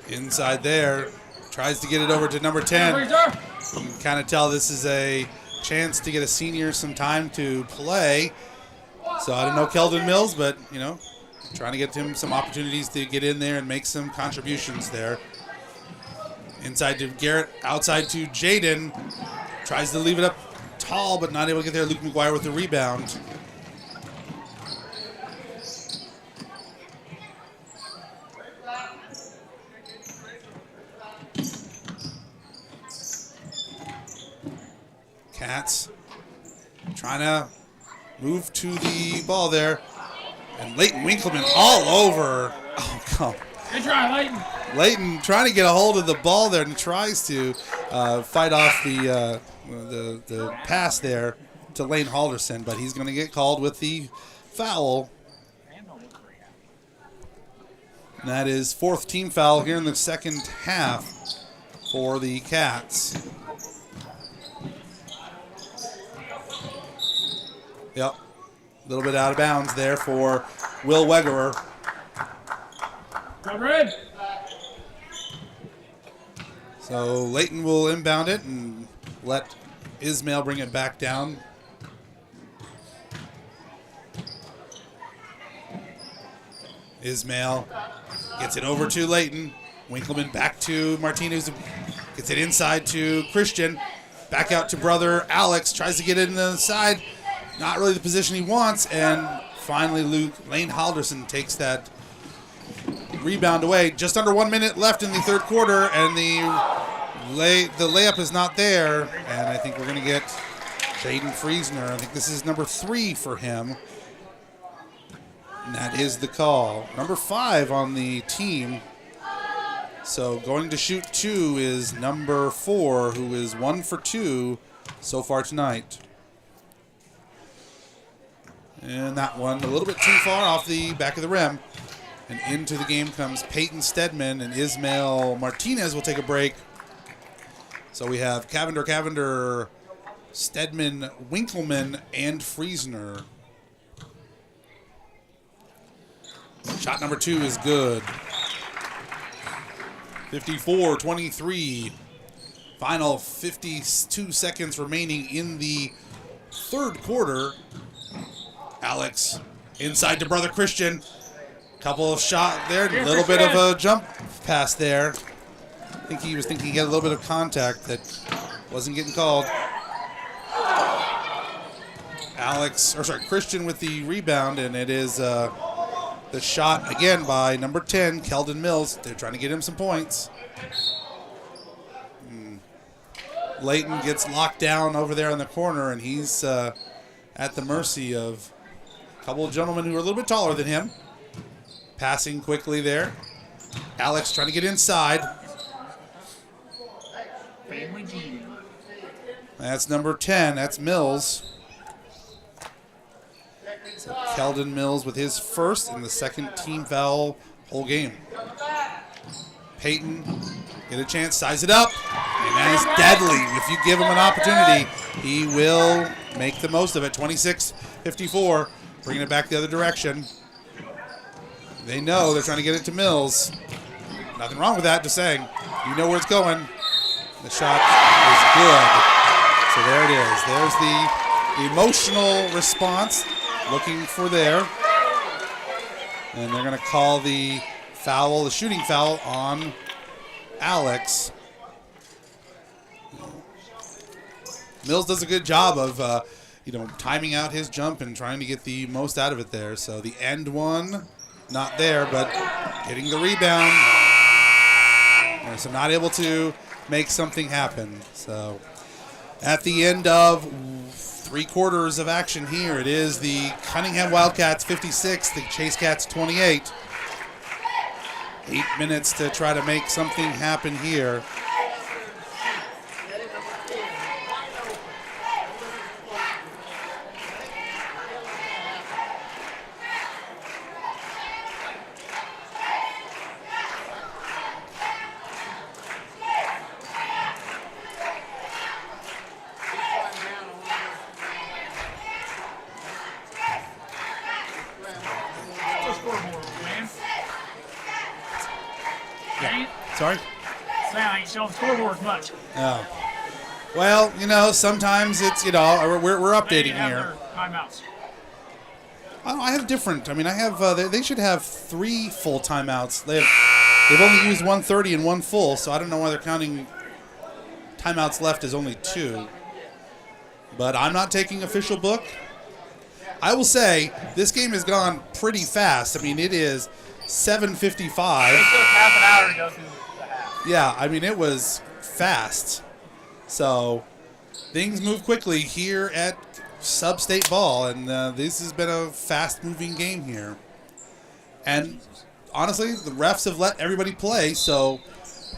[SPEAKER 1] Inside there, tries to get it over to number 10. You can kind of tell this is a chance to get a senior some time to play. So I don't know Keldon Mills, but, you know, trying to get him some opportunities to get in there and make some contributions there. Inside to Garrett, outside to Jaden. Tries to leave it up tall, but not able to get there. Luke McGuire with the rebound. Cats trying to move to the ball there. And Leighton Winkleman all over. Oh, come.
[SPEAKER 5] Good try, Leighton.
[SPEAKER 1] Leighton trying to get a hold of the ball there and tries to fight off the pass there to Lane Halderson, but he's going to get called with the foul. And that is fourth team foul here in the second half for the Cats. Yep, a little bit out of bounds there for Will Wegerer.
[SPEAKER 5] Go red.
[SPEAKER 1] So Leighton will inbound it and let Ismail bring it back down. Ismail gets it over to Leighton. Winkleman back to Martinez. Gets it inside to Christian. Back out to brother Alex. Tries to get it in the side. Not really the position he wants. And finally Lane Halderson takes that rebound away. Just under 1 minute left in the third quarter. And the layup is not there. And I think we're going to get Jaden Friesner. I think this is number 3 for him. And that is the call. Number 5 on the team. So going to shoot 2 is number 4, who is 1 for 2 so far tonight. And that one a little bit too far off the back of the rim. And into the game comes Peyton Stedman, and Ismail Martinez will take a break. So we have Cavender, Stedman, Winkleman, and Friesner. Shot number 2 is good. 54-23. Final 52 seconds remaining in the third quarter. Alex inside to brother Christian. Couple of shot there. A little bit of a jump pass there. I think he was thinking he had a little bit of contact that wasn't getting called. Christian with the rebound, and it is the shot again by number 10, Keldon Mills. They're trying to get him some points. Leighton gets locked down over there in the corner, and he's at the mercy of a couple of gentlemen who are a little bit taller than him. Passing quickly there. Alex trying to get inside. That's number 10. That's Mills. So Keldon Mills with his first and the second team foul whole game. Peyton, get a chance, size it up. And that is deadly. If you give him an opportunity, he will make the most of it. 26-54, bringing it back the other direction. They know they're trying to get it to Mills. Nothing wrong with that, just saying. You know where it's going. The shot is good. So there it is. There's the emotional response. Looking for there. And they're going to call the foul, the shooting foul on Alex. Mills does a good job of, timing out his jump and trying to get the most out of it there. So the end one, not there, but getting the rebound. So not able to make something happen. So at the end of 3 quarters of action here, it is the Cunningham Wildcats 56, the Chase Cats 28. 8 minutes to try to make something happen here. Sorry?
[SPEAKER 5] I ain't showing scoreboard much.
[SPEAKER 1] Oh. Well, sometimes it's, we're updating
[SPEAKER 5] They have
[SPEAKER 1] here.
[SPEAKER 5] their timeouts.
[SPEAKER 1] I have different. I mean, I have. They should have 3 full timeouts. They've only used 1:30 and 1 full, so I don't know why they're counting timeouts left as only 2. But I'm not taking official book. I will say this game has gone pretty fast. I mean, it is 7:55.
[SPEAKER 5] It took half an hour to go through the half.
[SPEAKER 1] Yeah, I mean, it was fast. So things move quickly here at Sub-State Ball, and this has been a fast-moving game here. And honestly, the refs have let everybody play, so,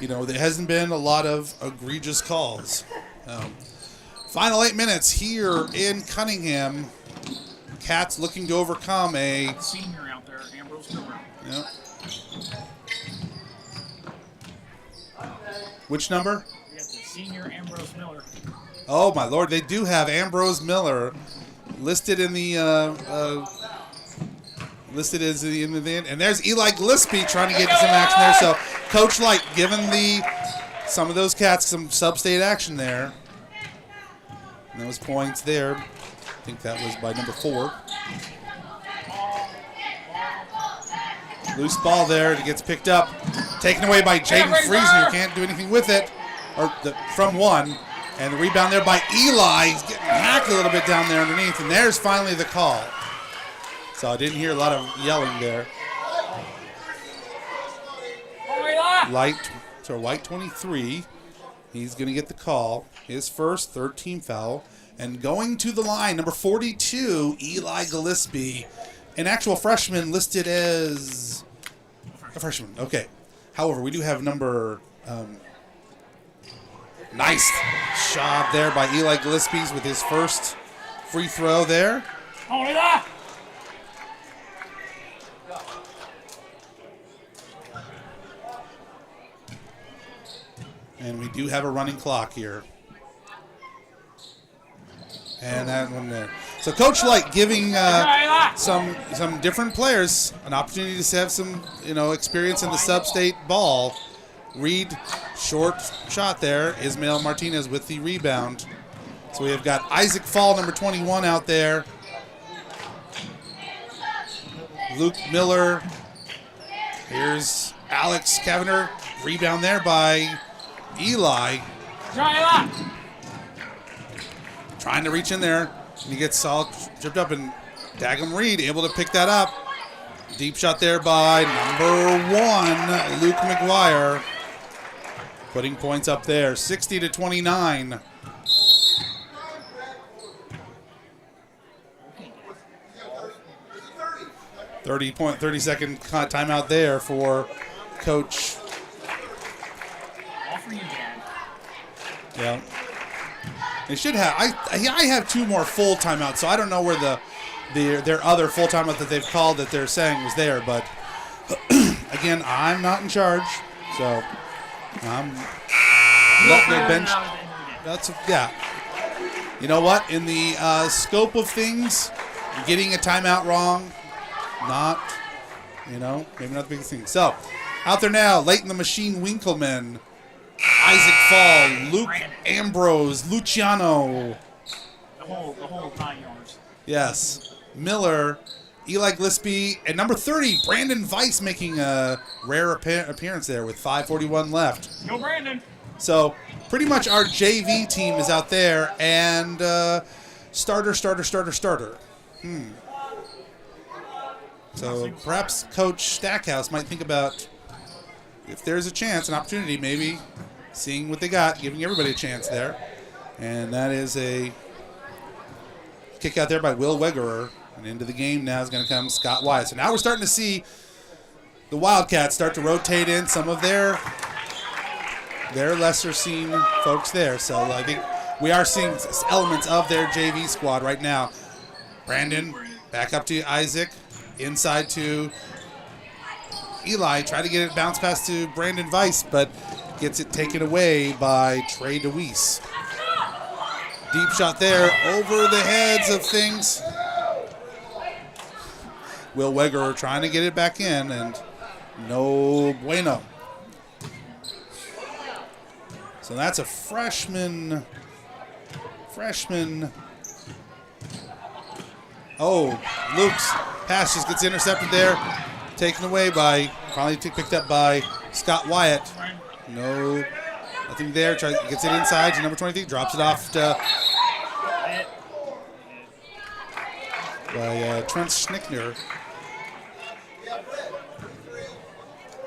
[SPEAKER 1] there hasn't been a lot of egregious calls. Final 8 minutes here in Cunningham. Cats looking to overcome a
[SPEAKER 5] senior out there, Ambrose Miller.
[SPEAKER 1] Yep. Which number?
[SPEAKER 5] We have the senior Ambrose Miller.
[SPEAKER 1] Oh my Lord! They do have Ambrose Miller listed in the and there's Eli Gillespie trying to get some action there. So Coach Light giving some of those Cats some sub-state action there. And those points there. I think that was by number 4. Loose ball there. It gets picked up. Taken away by Jaden Friesen, who can't do anything with it. From 1. And the rebound there by Eli. He's getting hacked a little bit down there underneath. And there's finally the call. So I didn't hear a lot of yelling there. White 23. He's going to get the call. His first, 3rd team foul. And going to the line, number 42, Eli Gillespie. An actual freshman listed as a freshman. Okay. However, we do have number... nice job there by Eli Gillespie with his first free throw there. And we do have a running clock here. And that one there. So Coach Light giving some different players an opportunity to have some experience in the sub-state ball. Reed, short shot there. Ismael Martinez with the rebound. So we have got Isaac Fall, number 21, out there. Luke Miller. Here's Alex Kavanagh. Rebound there by Eli. Trying to reach in there. And he gets all tripped up, and Daggum Reed able to pick that up. Deep shot there by number 1, Luke McGuire. Putting points up there, 60-29. .30-second timeout there for Coach.
[SPEAKER 5] All for you, Dad.
[SPEAKER 1] Yeah. They should have. I have 2 more full timeouts, so I don't know where their other full timeout that they've called that they're saying was there. But again, I'm not in charge, so I'm letting their bench. Yeah. You know what? In the scope of things, getting a timeout wrong, maybe not the biggest thing. So out there now, Leighton the Machine Winkleman. Isaac Fall, Luke Ambrose, Luciano.
[SPEAKER 5] The whole 9 yards.
[SPEAKER 1] Yes. Miller, Eli Gillespie, and number 30, Brandon Weiss making a rare appearance there with 5:41 left.
[SPEAKER 5] Go Brandon.
[SPEAKER 1] So pretty much our JV team is out there, and starter. So perhaps Coach Stackhouse might think about, if there's a chance, an opportunity, maybe seeing what they got, giving everybody a chance there. And that is a kick out there by Will Wegerer. And into the game now is going to come Scott Wyatt. So now we're starting to see the Wildcats start to rotate in some of their lesser seen folks there. So I think we are seeing elements of their JV squad right now. Brandon back up to Isaac, inside to Eli, try to get it bounce pass to Brandon Weiss, but gets it taken away by Trey DeWeese. Deep shot there over the heads of things. Will Wegerer trying to get it back in, and no bueno. So that's a freshman. Oh, Pass just gets intercepted there. Taken away by, finally picked up by Scott Wyatt. No, nothing there. Gets it inside to number 23. Drops it off to by Trent Schnickner.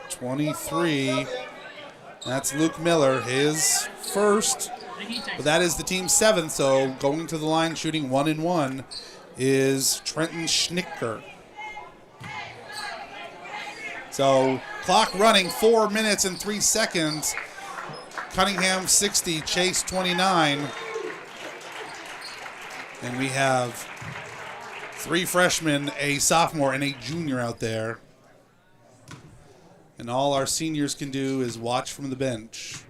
[SPEAKER 1] 23. That's Luke Miller, his first. But that is the team's 7th. So going to the line, shooting 1-1 is Trenton Schnicker. So clock running, 4 minutes and 3 seconds. Cunningham 60, Chase 29. And we have 3 freshmen, a sophomore, and a junior out there. And all our seniors can do is watch from the bench.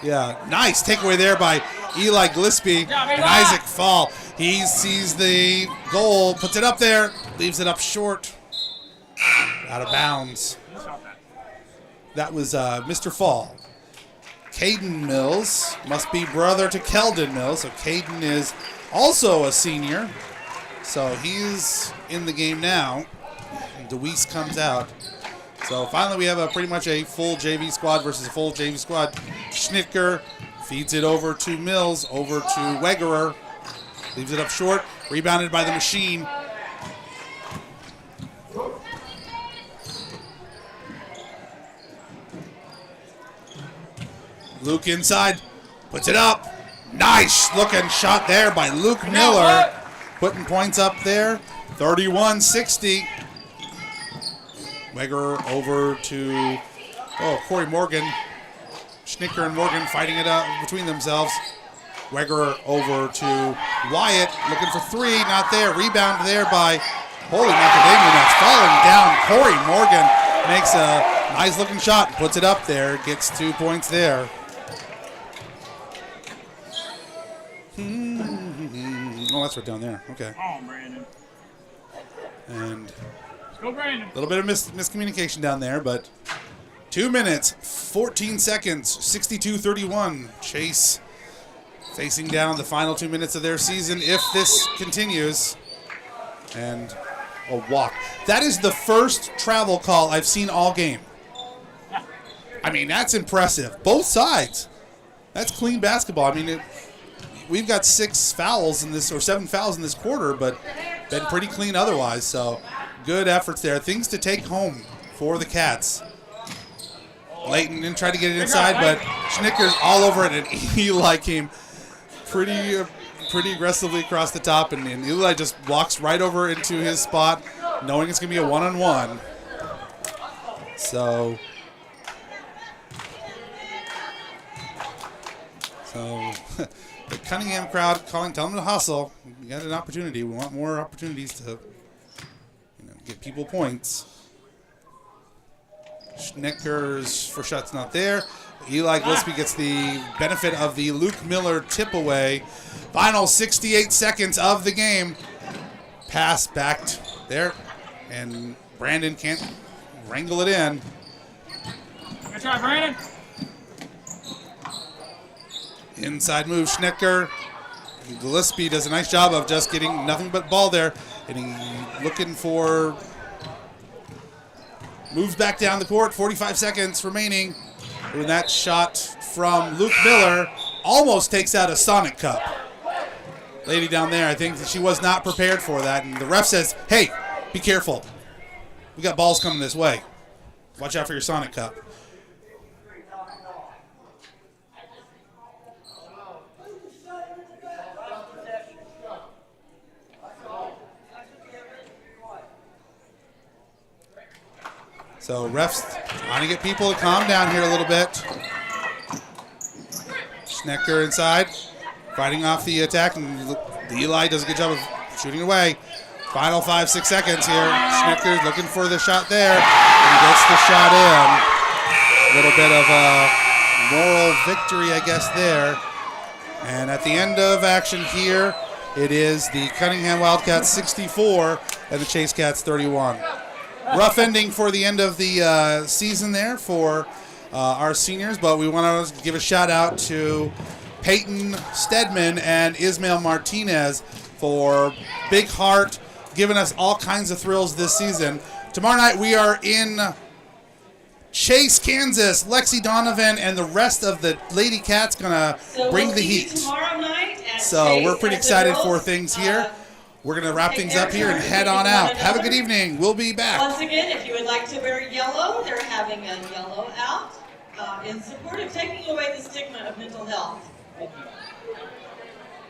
[SPEAKER 1] Yeah, nice takeaway there by Eli Gillespie and Isaac Fall. He sees the goal, puts it up there, leaves it up short. Out of bounds. That was Mr. Fall. Caden Mills must be brother to Keldon Mills. So Caden is also a senior. So he's in the game now. And DeWeese comes out. So finally we have pretty much a full JV squad versus a full JV squad. Schnicker feeds it over to Mills, over to Wegerer. Leaves it up short. Rebounded by the machine. Luke inside. Puts it up. Nice looking shot there by Luke Miller. Putting points up there. 31-60. Wegerer over to Corey Morgan. Schnicker and Morgan fighting it out between themselves. Wegerer over to Wyatt, looking for 3, not there. Rebound there by holy macadamia nuts, falling down. Corey Morgan makes a nice looking shot, puts it up there, gets 2 points there. Oh, that's right down there. Okay.
[SPEAKER 5] Oh, Brandon.
[SPEAKER 1] And
[SPEAKER 5] Let's go, Brandon.
[SPEAKER 1] a little bit of miscommunication down there, but 2 minutes, 14 seconds, 62-31. Chase facing down the final 2 minutes of their season if this continues. And a walk. That is the first travel call I've seen all game. I mean, that's impressive. Both sides. That's clean basketball. I mean, we've got 6 fouls in this, or 7 fouls in this quarter, but been pretty clean otherwise. So good efforts there. Things to take home for the Cats. Layton didn't try to get it inside, but Schnicker's all over it, and Eli came pretty aggressively across the top, and Eli just walks right over into his spot, knowing it's going to be a one-on-one. So the Cunningham crowd telling them to hustle. We got an opportunity. We want more opportunities to get people points. Schnicker's first shot's not there. Eli Gillespie gets the benefit of the Luke Miller tip away. Final 68 seconds of the game. Pass back there, and Brandon can't wrangle it in.
[SPEAKER 5] Good try, Brandon.
[SPEAKER 1] Inside move, Schnicker. Gillespie does a nice job of just getting nothing but ball there. And he's looking for... Moves back down the court, 45 seconds remaining. And that shot from Luke Miller almost takes out a Sonic Cup. Lady down there, I think that she was not prepared for that. And the ref says, hey, be careful. We got balls coming this way. Watch out for your Sonic Cup. So refs trying to get people to calm down here a little bit. Schnecker inside, fighting off the attack, and Eli does a good job of shooting away. Final 5-6 seconds here. Schnecker looking for the shot there, and he gets the shot in. A little bit of a moral victory, I guess, there. And at the end of action here, it is the Cunningham Wildcats 64 and the Chase Cats 31. Rough ending for the end of the season there for our seniors, but we want to give a shout out to Peyton Stedman and Ismail Martinez for Big Heart, giving us all kinds of thrills this season. Tomorrow night we are in Chase, Kansas. Lexi Donovan and the rest of the Lady Cats gonna bring the heat.
[SPEAKER 2] Tomorrow night at
[SPEAKER 1] So
[SPEAKER 2] Chase
[SPEAKER 1] we're pretty
[SPEAKER 2] as the
[SPEAKER 1] excited
[SPEAKER 2] girls,
[SPEAKER 1] for things here. We're gonna wrap
[SPEAKER 2] take
[SPEAKER 1] things
[SPEAKER 2] their
[SPEAKER 1] up here and
[SPEAKER 2] turn
[SPEAKER 1] head on
[SPEAKER 2] greeting
[SPEAKER 1] out.
[SPEAKER 2] one
[SPEAKER 1] Have a
[SPEAKER 2] another.
[SPEAKER 1] good evening. We'll be back.
[SPEAKER 2] Once again, if you would like to wear yellow, they're having a yellow out in support of taking away the stigma of mental health.